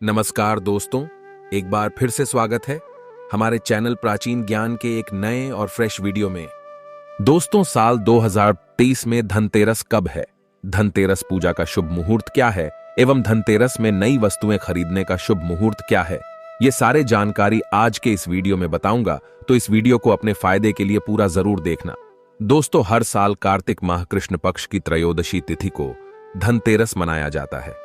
नमस्कार दोस्तों, एक बार फिर से स्वागत है हमारे चैनल प्राचीन ज्ञान के एक नए और फ्रेश वीडियो में। दोस्तों, साल 2023 में धनतेरस कब है, धनतेरस पूजा का शुभ मुहूर्त क्या है एवं धनतेरस में नई वस्तुएं खरीदने का शुभ मुहूर्त क्या है, ये सारे जानकारी आज के इस वीडियो में बताऊंगा, तो इस वीडियो को अपने फायदे के लिए पूरा जरूर देखना। दोस्तों, हर साल कार्तिक माह कृष्ण पक्ष की त्रयोदशी तिथि को धनतेरस मनाया जाता है।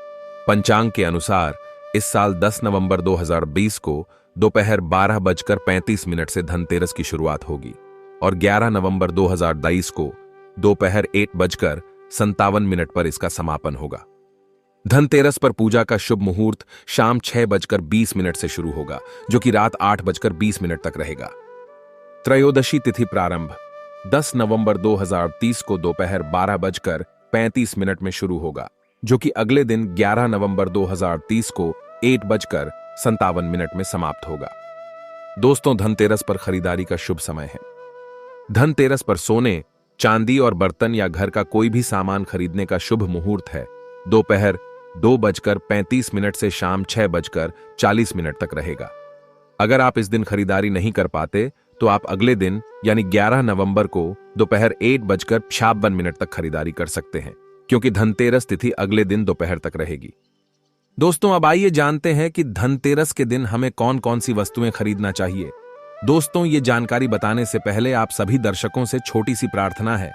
पंचांग के अनुसार इस साल 10 नवंबर 2020 को दोपहर 12:35 से धनतेरस की शुरुआत होगी और 11 नवंबर 2023 को दोपहर 1:57 पर इसका समापन होगा। धनतेरस पर पूजा का शुभ मुहूर्त शाम 6:20 से शुरू होगा, जो कि रात 8:20 तक रहेगा। त्रयोदशी तिथि प्रारंभ 10 नवंबर 2030 को दोपहर 12:35 में शुरू होगा, जो कि अगले दिन 11 नवंबर 2030 को 1:57 में समाप्त होगा। दोस्तों, धनतेरस पर खरीदारी का शुभ समय है। धनतेरस पर सोने, चांदी और बर्तन या घर का कोई भी सामान खरीदने का शुभ मुहूर्त है दोपहर 2:35 से शाम 6:40 तक रहेगा। अगर आप इस दिन खरीदारी नहीं कर पाते तो आप अगले दिन यानी 11 नवंबर को दोपहर 1:56 तक खरीदारी कर सकते हैं, क्योंकि धनतेरस तिथि अगले दिन दोपहर तक रहेगी। दोस्तों, अब आइए जानते हैं कि धनतेरस के दिन हमें कौन कौन सी वस्तुएं खरीदना चाहिए। दोस्तों, ये जानकारी बताने से पहले आप सभी दर्शकों से छोटी सी प्रार्थना है।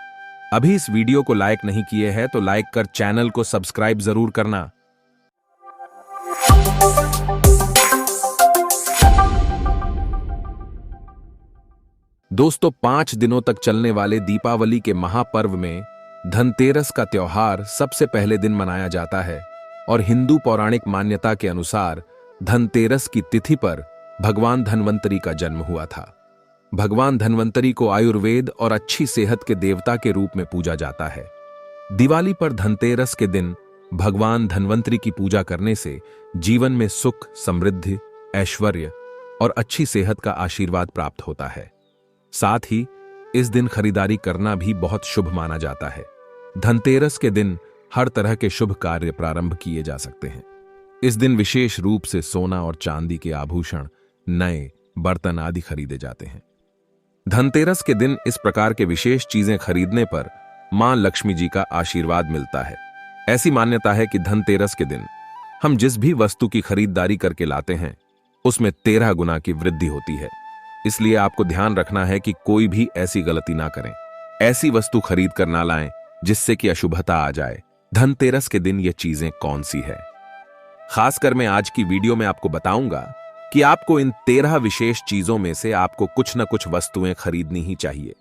अभी इस वीडियो को लाइक नहीं किए हैं तो लाइक कर चैनल को सब्सक्राइब जरूर करना। दोस्तों, 5 दिनों तक चलने वाले दीपावली के महापर्व में धनतेरस का त्योहार सबसे पहले दिन मनाया जाता है और हिंदू पौराणिक मान्यता के अनुसार धनतेरस की तिथि पर भगवान धन्वंतरी का जन्म हुआ था। भगवान धन्वंतरी को आयुर्वेद और अच्छी सेहत के देवता के रूप में पूजा जाता है। दिवाली पर धनतेरस के दिन भगवान धन्वंतरी की पूजा करने से जीवन में सुख, समृद्धि, ऐश्वर्य और अच्छी सेहत का आशीर्वाद प्राप्त होता है। साथ ही इस दिन खरीदारी करना भी बहुत शुभ माना जाता है। धनतेरस के दिन हर तरह के शुभ कार्य प्रारंभ किए जा सकते हैं। इस दिन विशेष रूप से सोना और चांदी के आभूषण, नए बर्तन आदि खरीदे जाते हैं। धनतेरस के दिन इस प्रकार के विशेष चीजें खरीदने पर मां लक्ष्मी जी का आशीर्वाद मिलता है। ऐसी मान्यता है कि धनतेरस के दिन हम जिस भी वस्तु की खरीदारी करके लाते हैं उसमें 13 गुना की वृद्धि होती है। इसलिए आपको ध्यान रखना है कि कोई भी ऐसी गलती ना करें, ऐसी वस्तु खरीद कर ना लाएं जिससे कि अशुभता आ जाए। धनतेरस के दिन ये चीजें कौन सी है, खासकर मैं आज की वीडियो में आपको बताऊंगा कि आपको इन 13 विशेष चीजों में से आपको कुछ न कुछ वस्तुएं खरीदनी ही चाहिए।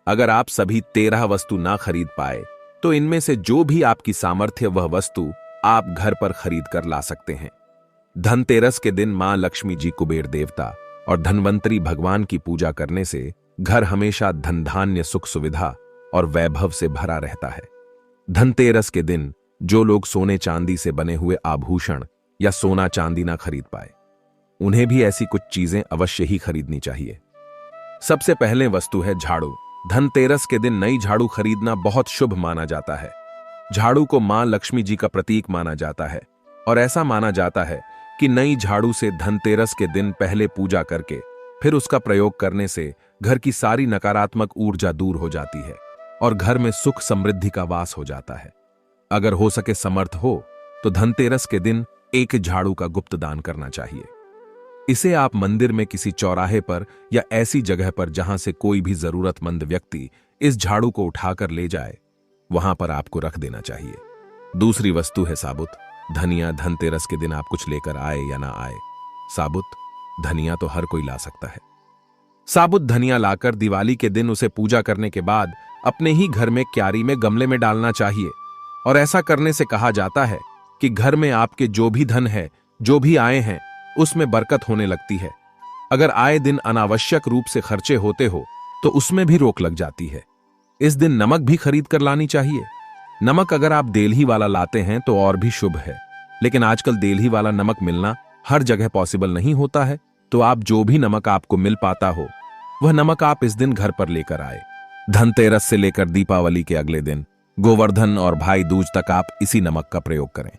अगर आप सभी 13 वस्तु ना खरीद पाए तो इनमें से जो भी आपकी सामर्थ्य वह वस्तु आप घर पर खरीद कर ला सकते हैं। धनतेरस के दिन मां लक्ष्मी जी, कुबेर देवता और धन्वंतरी भगवान की पूजा करने से घर हमेशा धन धान्य, सुख सुविधा और वैभव से भरा रहता है। धनतेरस के दिन जो लोग सोने चांदी से बने हुए आभूषण या सोना चांदी ना खरीद पाए, उन्हें भी ऐसी कुछ चीजें अवश्य ही खरीदनी चाहिए। सबसे पहले वस्तु है झाड़ू। धनतेरस के दिन नई झाड़ू खरीदना बहुत शुभ माना जाता है। झाड़ू को मां लक्ष्मी जी का प्रतीक माना जाता है और ऐसा माना जाता है कि नई झाड़ू से धनतेरस के दिन पहले पूजा करके फिर उसका प्रयोग करने से घर की सारी नकारात्मक ऊर्जा दूर हो जाती है और घर में सुख समृद्धि का वास हो जाता है। अगर हो सके समर्थ हो तो धनतेरस के दिन एक झाड़ू का गुप्त दान करना चाहिए। इसे आप मंदिर में किसी चौराहे पर या ऐसी जगह पर जहां से कोई भी जरूरतमंद व्यक्ति इस झाड़ू को उठाकर ले जाए, वहां पर आपको रख देना चाहिए। दूसरी वस्तु है साबुत धनिया। धनतेरस के दिन आप कुछ लेकर आए या ना आए, साबुत धनिया तो हर कोई ला सकता है। साबुत धनिया लाकर दिवाली के दिन उसे पूजा करने के बाद अपने ही घर में क्यारी में गमले में डालना चाहिए और ऐसा करने से कहा जाता है कि घर में आपके जो भी धन है, जो भी आए हैं, उसमें बरकत होने लगती है। अगर आए दिन अनावश्यक रूप से खर्चे होते हो तो उसमें भी रोक लग जाती है। इस दिन नमक भी खरीद कर लानी चाहिए। नमक अगर आप देलही वाला लाते हैं तो और भी शुभ है, लेकिन आजकल देलही वाला नमक मिलना हर जगह पॉसिबल नहीं होता है, तो आप जो भी नमक आपको मिल पाता हो वह नमक आप इस दिन घर पर लेकर आए। धनतेरस से लेकर दीपावली के अगले दिन गोवर्धन और भाई दूज तक आप इसी नमक का प्रयोग करें।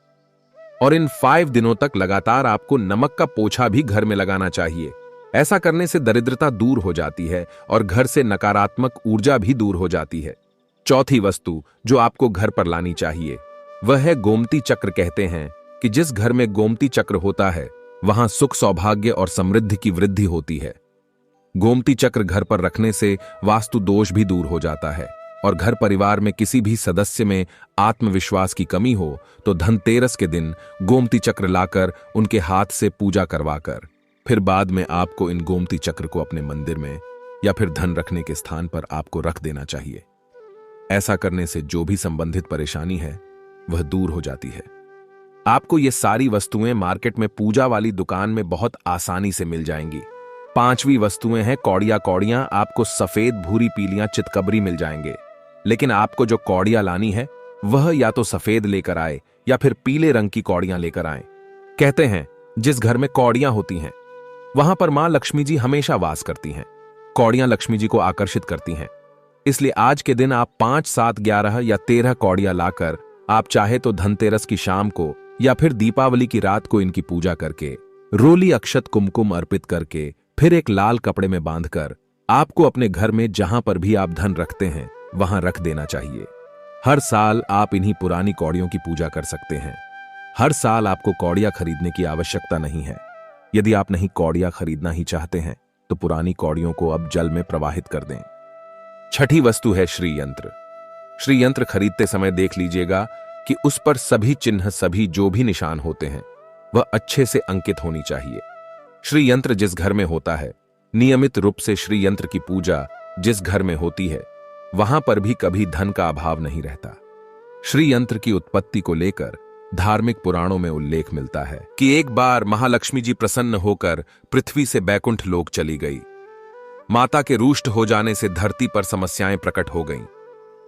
और इन 5 दिनों तक लगातार आपको नमक का पोछा भी घर में लगाना चाहिए। ऐसा करने से दरिद्रता दूर हो जाती है और घर से नकारात्मक ऊर्जा भी दूर हो जाती है। चौथी वस्तु जो आपको घर पर लानी चाहिए वह है गोमती चक्र। कहते हैं कि जिस घर में गोमती चक्र होता है वहां सुख, सौभाग्य और समृद्धि की वृद्धि होती है। गोमती चक्र घर पर रखने से वास्तु दोष भी दूर हो जाता है और घर परिवार में किसी भी सदस्य में आत्मविश्वास की कमी हो तो धनतेरस के दिन गोमती चक्र लाकर उनके हाथ से पूजा करवाकर फिर बाद में आपको इन गोमती चक्र को अपने मंदिर में या फिर धन रखने के स्थान पर आपको रख देना चाहिए। ऐसा करने से जो भी संबंधित परेशानी है वह दूर हो जाती है। आपको ये सारी वस्तुएं मार्केट में पूजा वाली दुकान में बहुत आसानी से मिल जाएंगी। 5वीं वस्तुएं हैं कौड़ियां। कौड़ियां आपको सफेद, भूरी, पीलियां, चितकबरी मिल जाएंगे, लेकिन आपको जो कौड़ियां लानी है वह या तो सफेद लेकर आए या फिर पीले रंग की कौड़ियां लेकर आए। कहते हैं जिस घर में कौड़ियां होती हैं वहां पर मां लक्ष्मी जी हमेशा वास करती हैं। कौड़ियां लक्ष्मी जी को आकर्षित करती हैं, इसलिए आज के दिन आप 5, 7, 11 या 13 कौड़ियां लाकर आप चाहे तो धनतेरस की शाम को या फिर दीपावली की रात को इनकी पूजा करके रोली, अक्षत, कुमकुम अर्पित करके फिर एक लाल कपड़े में बांधकर आपको अपने घर में जहां पर भी आप धन रखते हैं वहां रख देना चाहिए। हर साल आप इन्हीं पुरानी कौड़ियों की पूजा कर सकते हैं। हर साल आपको कौड़ियां खरीदने की आवश्यकता नहीं है। यदि आप नहीं कौड़ियां खरीदना ही चाहते हैं तो पुरानी कौड़ियों को अब जल में प्रवाहित कर दें। छठी वस्तु है श्री यंत्र। श्री यंत्र खरीदते समय देख लीजिएगा कि उस पर सभी चिन्ह, सभी जो भी निशान होते हैं वह अच्छे से अंकित होनी चाहिए। श्री यंत्र जिस घर में होता है, नियमित रूप से श्री यंत्र की पूजा जिस घर में होती है वहां पर भी कभी धन का अभाव नहीं रहता। श्री यंत्र की उत्पत्ति को लेकर धार्मिक पुराणों में उल्लेख मिलता है कि एक बार महालक्ष्मी जी प्रसन्न होकर पृथ्वी से बैकुंठ लोक चली गई। माता के रुष्ट हो जाने से धरती पर समस्याएं प्रकट हो गईं।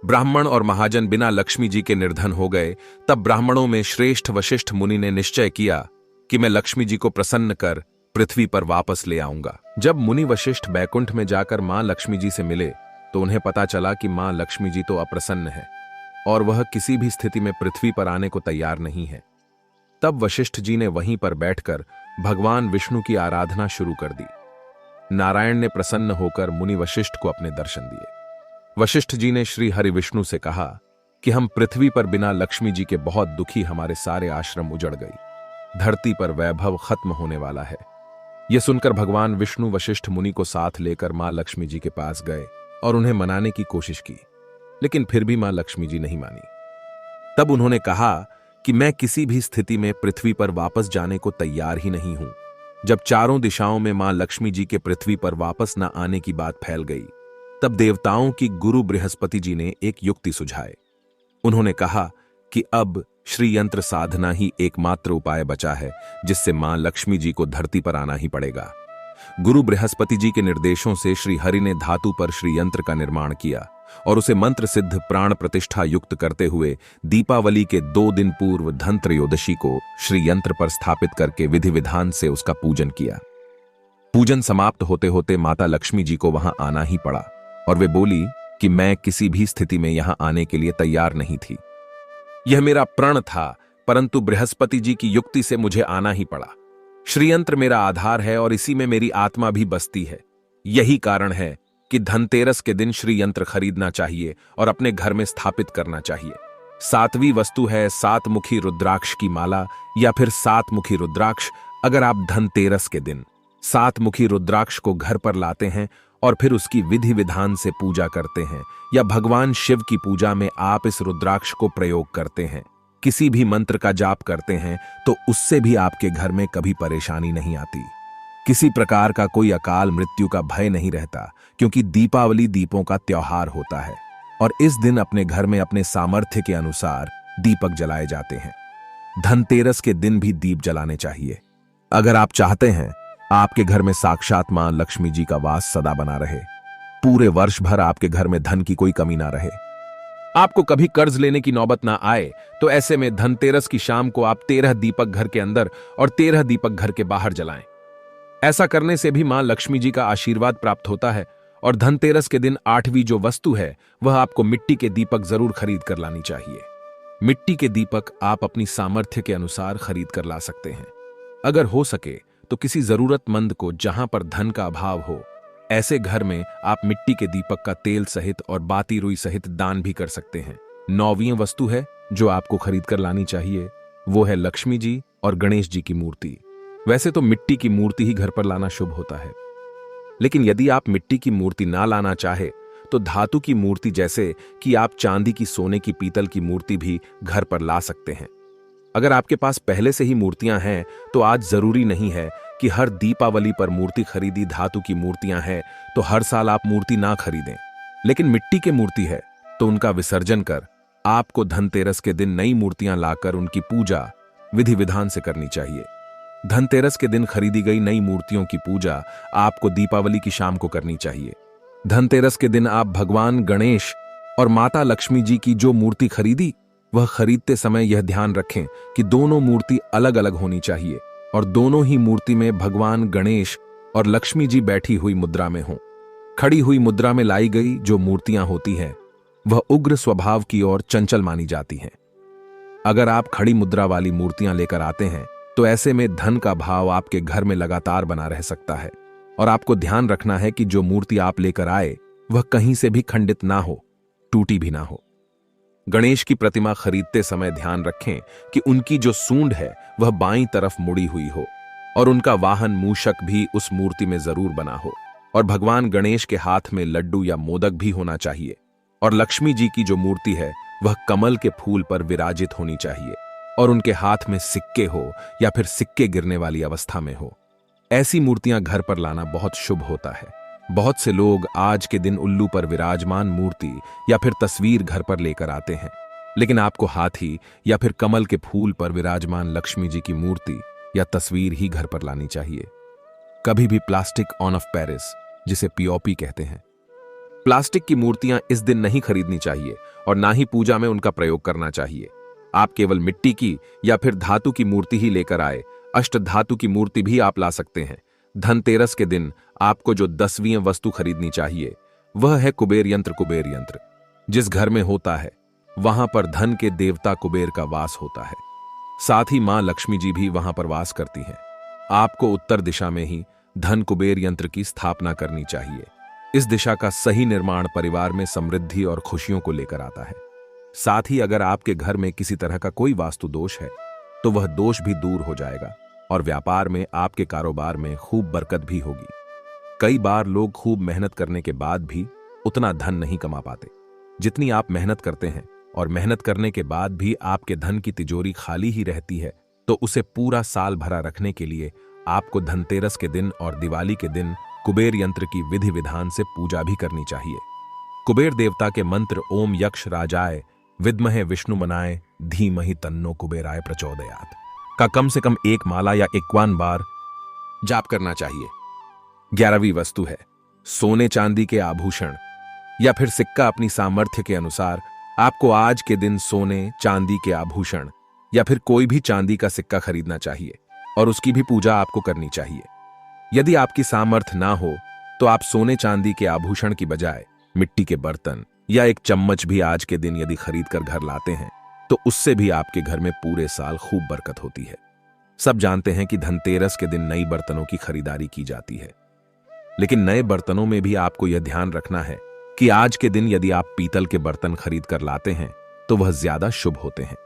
ब्राह्मण और महाजन बिना लक्ष्मी जी के निर्धन हो गए। तब ब्राह्मणों में श्रेष्ठ वशिष्ठ मुनि ने निश्चय किया कि मैं लक्ष्मी जी को प्रसन्न कर पृथ्वी पर वापस ले आऊंगा। जब मुनि वशिष्ठ बैकुंठ में जाकर मां लक्ष्मी जी से मिले तो उन्हें पता चला कि मां लक्ष्मी जी तो अप्रसन्न है और वह किसी भी स्थिति में पृथ्वी पर आने को तैयार नहीं है। तब वशिष्ठ जी ने वहीं पर बैठकर भगवान विष्णु की आराधना शुरू कर दी। नारायण ने प्रसन्न होकर मुनि वशिष्ठ को अपने दर्शन दिए। वशिष्ठ जी ने श्री हरि विष्णु से कहा कि हम पृथ्वी पर बिना लक्ष्मी जी के बहुत दुखी, हमारे सारे आश्रम उजड़ गई, धरती पर वैभव खत्म होने वाला है। यह सुनकर भगवान विष्णु वशिष्ठ मुनि को साथ लेकर मां लक्ष्मी जी के पास गए और उन्हें मनाने की कोशिश की, लेकिन फिर भी मां लक्ष्मी जी नहीं मानी। तब उन्होंने कहा कि मैं किसी भी स्थिति में पृथ्वी पर वापस जाने को तैयार ही नहीं हूं। जब चारों दिशाओं में मां लक्ष्मी जी के पृथ्वी पर वापस न आने की बात फैल गई, तब देवताओं की गुरु बृहस्पति जी ने एक युक्ति सुझाए। उन्होंने कहा कि अब श्री यंत्र साधना ही एकमात्र उपाय बचा है जिससे मां लक्ष्मी जी को धरती पर आना ही पड़ेगा। गुरु बृहस्पति जी के निर्देशों से श्री हरि ने धातु पर श्री यंत्र का निर्माण किया और उसे मंत्र सिद्ध प्राण प्रतिष्ठा युक्त करते हुए दीपावली के 2 दिन पूर्व धन त्रयोदशी को श्री यंत्र पर स्थापित करके विधि विधान से उसका पूजन किया। पूजन समाप्त होते होते माता लक्ष्मी जी को वहां आना ही पड़ा और वे बोली कि मैं किसी भी स्थिति में यहां आने के लिए तैयार नहीं थी। यह मेरा प्रण था, परंतु बृहस्पति जी की युक्ति से मुझे आना ही पड़ा। श्रीयंत्र मेरा आधार है और इसी में मेरी आत्मा भी बसती है। यही कारण है कि धनतेरस के दिन श्रीयंत्र खरीदना चाहिए और अपने घर में स्थापित करना चाहिए। 7वीं वस्तु है 7 मुखी रुद्राक्ष की माला या फिर 7 मुखी रुद्राक्ष। अगर आप धनतेरस के दिन 7 मुखी रुद्राक्ष को घर पर लाते हैं और फिर उसकी विधि विधान से पूजा करते हैं या भगवान शिव की पूजा में आप इस रुद्राक्ष को प्रयोग करते हैं, किसी भी मंत्र का जाप करते हैं, तो उससे भी आपके घर में कभी परेशानी नहीं आती। किसी प्रकार का कोई अकाल मृत्यु का भय नहीं रहता, क्योंकि दीपावली दीपों का त्योहार होता है और इस दिन अपने घर में अपने सामर्थ्य के अनुसार दीपक जलाए जाते हैं। धनतेरस के दिन भी दीप जलाने चाहिए। अगर आप चाहते हैं आपके घर में साक्षात मां लक्ष्मी जी का वास सदा बना रहे, पूरे वर्ष भर आपके घर में धन की कोई कमी ना रहे, आपको कभी कर्ज लेने की नौबत ना आए, तो ऐसे में धनतेरस की शाम को आप 13 दीपक घर के अंदर और 13 दीपक घर के बाहर जलाएं। ऐसा करने से भी मां लक्ष्मी जी का आशीर्वाद प्राप्त होता है। और धनतेरस के दिन 8वीं जो वस्तु है वह आपको मिट्टी के दीपक जरूर खरीद कर लानी चाहिए। मिट्टी के दीपक आप अपनी सामर्थ्य के अनुसार खरीद कर ला सकते हैं। अगर हो सके तो किसी जरूरतमंद को, जहां पर धन का अभाव हो, ऐसे घर में आप मिट्टी के दीपक का तेल सहित और बाती रुई सहित दान भी कर सकते हैं। 9वीं वस्तु है जो आपको खरीद कर लानी चाहिए, वो है लक्ष्मी जी और गणेश जी की मूर्ति। वैसे तो मिट्टी की मूर्ति ही घर पर लाना शुभ होता है, लेकिन यदि आप मिट्टी की मूर्ति ना लाना चाहे तो धातु की मूर्ति, जैसे कि आप चांदी की, सोने की, पीतल की मूर्ति भी घर पर ला सकते हैं। अगर आपके पास पहले से ही मूर्तियां हैं तो आज जरूरी नहीं है कि हर दीपावली पर मूर्ति खरीदी धातु की मूर्तियां हैं तो हर साल आप मूर्ति ना खरीदें। लेकिन मिट्टी की मूर्ति है तो उनका विसर्जन कर आपको धनतेरस के दिन नई मूर्तियां लाकर उनकी पूजा विधि विधान से करनी चाहिए। धनतेरस के दिन खरीदी गई नई मूर्तियों की पूजा आपको दीपावली की शाम को करनी चाहिए। धनतेरस के दिन आप भगवान गणेश और माता लक्ष्मी जी की जो मूर्ति खरीदी, वह खरीदते समय यह ध्यान रखें कि दोनों मूर्ति अलग अलग होनी चाहिए और दोनों ही मूर्ति में भगवान गणेश और लक्ष्मी जी बैठी हुई मुद्रा में हों। खड़ी हुई मुद्रा में लाई गई जो मूर्तियां होती हैं वह उग्र स्वभाव की ओर चंचल मानी जाती हैं। अगर आप खड़ी मुद्रा वाली मूर्तियां लेकर आते हैं तो ऐसे में धन का भाव आपके घर में लगातार बना रह सकता है और आपको ध्यान रखना है कि जो मूर्ति आप लेकर आए वह कहीं से भी खंडित ना हो, टूटी भी ना हो। गणेश की प्रतिमा खरीदते समय ध्यान रखें कि उनकी जो सूंड है वह बाईं तरफ मुड़ी हुई हो और उनका वाहन मूषक भी उस मूर्ति में जरूर बना हो और भगवान गणेश के हाथ में लड्डू या मोदक भी होना चाहिए और लक्ष्मी जी की जो मूर्ति है वह कमल के फूल पर विराजित होनी चाहिए और उनके हाथ में सिक्के हो या फिर सिक्के गिरने वाली अवस्था में हो। ऐसी मूर्तियां घर पर लाना बहुत शुभ होता है। बहुत से लोग आज के दिन उल्लू पर विराजमान मूर्ति या फिर तस्वीर घर पर लेकर आते हैं, लेकिन आपको हाथी या फिर कमल के फूल पर विराजमान लक्ष्मी जी की मूर्ति या तस्वीर ही घर पर लानी चाहिए। कभी भी प्लास्टिक ऑन ऑफ पेरिस, जिसे पीओपी कहते हैं, प्लास्टिक की मूर्तियां इस दिन नहीं खरीदनी चाहिए और ना ही पूजा में उनका प्रयोग करना चाहिए। आप केवल मिट्टी की या फिर धातु की मूर्ति ही लेकर आए। अष्ट धातु की मूर्ति भी आप ला सकते हैं। धनतेरस के दिन आपको जो 10वीं वस्तु खरीदनी चाहिए वह है कुबेर यंत्र। कुबेर यंत्र जिस घर में होता है वहां पर धन के देवता कुबेर का वास होता है, साथ ही मां लक्ष्मी जी भी वहां पर वास करती हैं। आपको उत्तर दिशा में ही धन कुबेर यंत्र की स्थापना करनी चाहिए। इस दिशा का सही निर्माण परिवार में समृद्धि और खुशियों को लेकर आता है। साथ ही अगर आपके घर में किसी तरह का कोई वास्तु दोष है तो वह दोष भी दूर हो जाएगा और व्यापार में, आपके कारोबार में खूब बरकत भी होगी। कई बार लोग खूब मेहनत करने के बाद भी उतना धन नहीं कमा पाते जितनी आप मेहनत करते हैं, और मेहनत करने के बाद भी आपके धन की तिजोरी खाली ही रहती है, तो उसे पूरा साल भरा रखने के लिए आपको धनतेरस के दिन और दिवाली के दिन कुबेर यंत्र की विधि विधान से पूजा भी करनी चाहिए। कुबेर देवता के मंत्र ओम यक्ष राजाय विद्महे विष्णु मनाय धीमहि तन्नो कुबेराय प्रचोदयात का कम से कम 1 माला या 51 बार जाप करना चाहिए। 11वीं वस्तु है सोने चांदी के आभूषण या फिर सिक्का। अपनी सामर्थ्य के अनुसार आपको आज के दिन सोने चांदी के आभूषण या फिर कोई भी चांदी का सिक्का खरीदना चाहिए और उसकी भी पूजा आपको करनी चाहिए। यदि आपकी सामर्थ्य ना हो तो आप सोने चांदी के आभूषण की बजाय मिट्टी के बर्तन या एक चम्मच भी आज के दिन यदि खरीद कर घर लाते हैं तो उससे भी आपके घर में पूरे साल खूब बरकत होती है। सब जानते हैं कि धनतेरस के दिन नई बर्तनों की खरीदारी की जाती है, लेकिन नए बर्तनों में भी आपको यह ध्यान रखना है कि आज के दिन यदि आप पीतल के बर्तन खरीद कर लाते हैं तो वह ज्यादा शुभ होते हैं।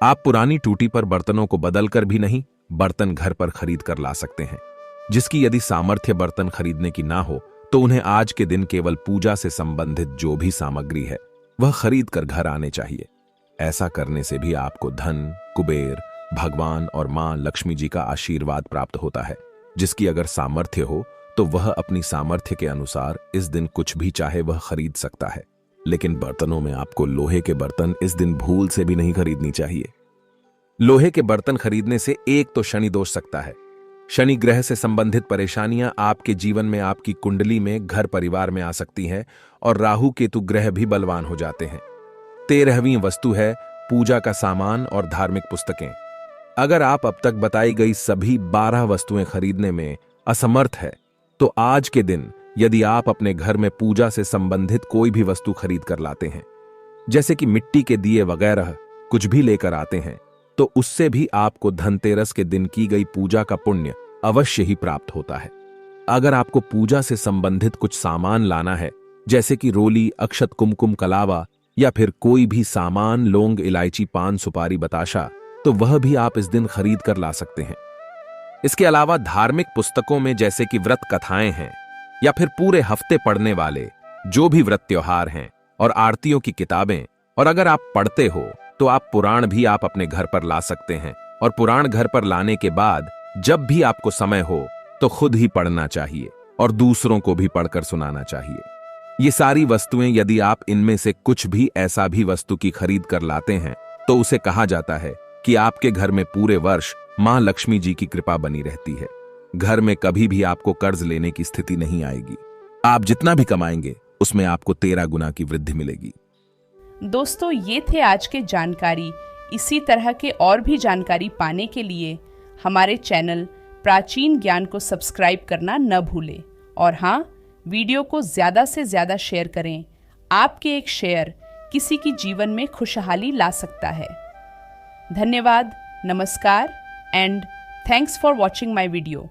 आप पुरानी टूटी पर बर्तनों को बदलकर भी नहीं, बर्तन घर पर खरीद कर ला सकते हैं। जिसकी यदि सामर्थ्य बर्तन खरीदने की ना हो तो उन्हें आज के दिन केवल पूजा से संबंधित जो भी सामग्री है वह खरीद कर घर आने चाहिए। ऐसा करने से भी आपको धन, कुबेर, भगवान और मां लक्ष्मी जी का आशीर्वाद प्राप्त होता है। जिसकी अगर सामर्थ्य हो तो वह अपनी सामर्थ्य के अनुसार इस दिन कुछ भी चाहे वह खरीद सकता है, लेकिन बर्तनों में आपको लोहे के बर्तन इस दिन भूल से भी नहीं खरीदनी चाहिए। लोहे के बर्तन खरीदने से एक तो शनि दोष सकता है। शनि ग्रह से संबंधित परेशानियां आपके जीवन में, आपकी कुंडली में, घर परिवार में आ सकती हैं और राहु केतु ग्रह भी बलवान हो जाते हैं। 13वीं वस्तु है पूजा का सामान और धार्मिक पुस्तकें। अगर आप अब तक बताई गई सभी 12 वस्तुएं खरीदने में असमर्थ है तो आज के दिन यदि आप अपने घर में पूजा से संबंधित कोई भी वस्तु खरीद कर लाते हैं, जैसे कि मिट्टी के दिए वगैरह, कुछ भी लेकर आते हैं तो उससे भी आपको धनतेरस के दिन की गई पूजा का पुण्य अवश्य ही प्राप्त होता है। अगर आपको पूजा से संबंधित कुछ सामान लाना है, जैसे कि रोली, अक्षत, कुमकुम, कलावा या फिर कोई भी सामान, लौंग, इलायची, पान, सुपारी, बताशा, तो वह भी आप इस दिन खरीद कर ला सकते हैं। इसके अलावा धार्मिक पुस्तकों में जैसे कि व्रत कथाएं हैं या फिर पूरे हफ्ते पढ़ने वाले जो भी व्रत त्योहार हैं और आरतियों की किताबें, और अगर आप पढ़ते हो तो आप पुराण भी आप अपने घर पर ला सकते हैं। और पुराण घर पर लाने के बाद जब भी आपको समय हो तो खुद ही पढ़ना चाहिए और दूसरों को भी पढ़कर सुनाना चाहिए। ये सारी वस्तुएं, यदि आप इनमें से कुछ भी ऐसा भी वस्तु की खरीद कर लाते हैं तो उसे कहा जाता है कि आपके घर में पूरे वर्ष मां लक्ष्मी जी की कृपा बनी रहती है। घर में कभी भी आपको कर्ज लेने की स्थिति नहीं आएगी। आप जितना भी कमाएंगे उसमें आपको 13 गुना की वृद्धि मिलेगी। दोस्तों, ये थे आज के जानकारी। इसी तरह के और भी जानकारी पाने के लिए हमारे चैनल प्राचीन ज्ञान को सब्सक्राइब करना न भूलें। और हाँ, वीडियो को ज़्यादा से ज़्यादा शेयर करें। आपके एक शेयर किसी की जीवन में खुशहाली ला सकता है। धन्यवाद, नमस्कार and thanks for watching my video.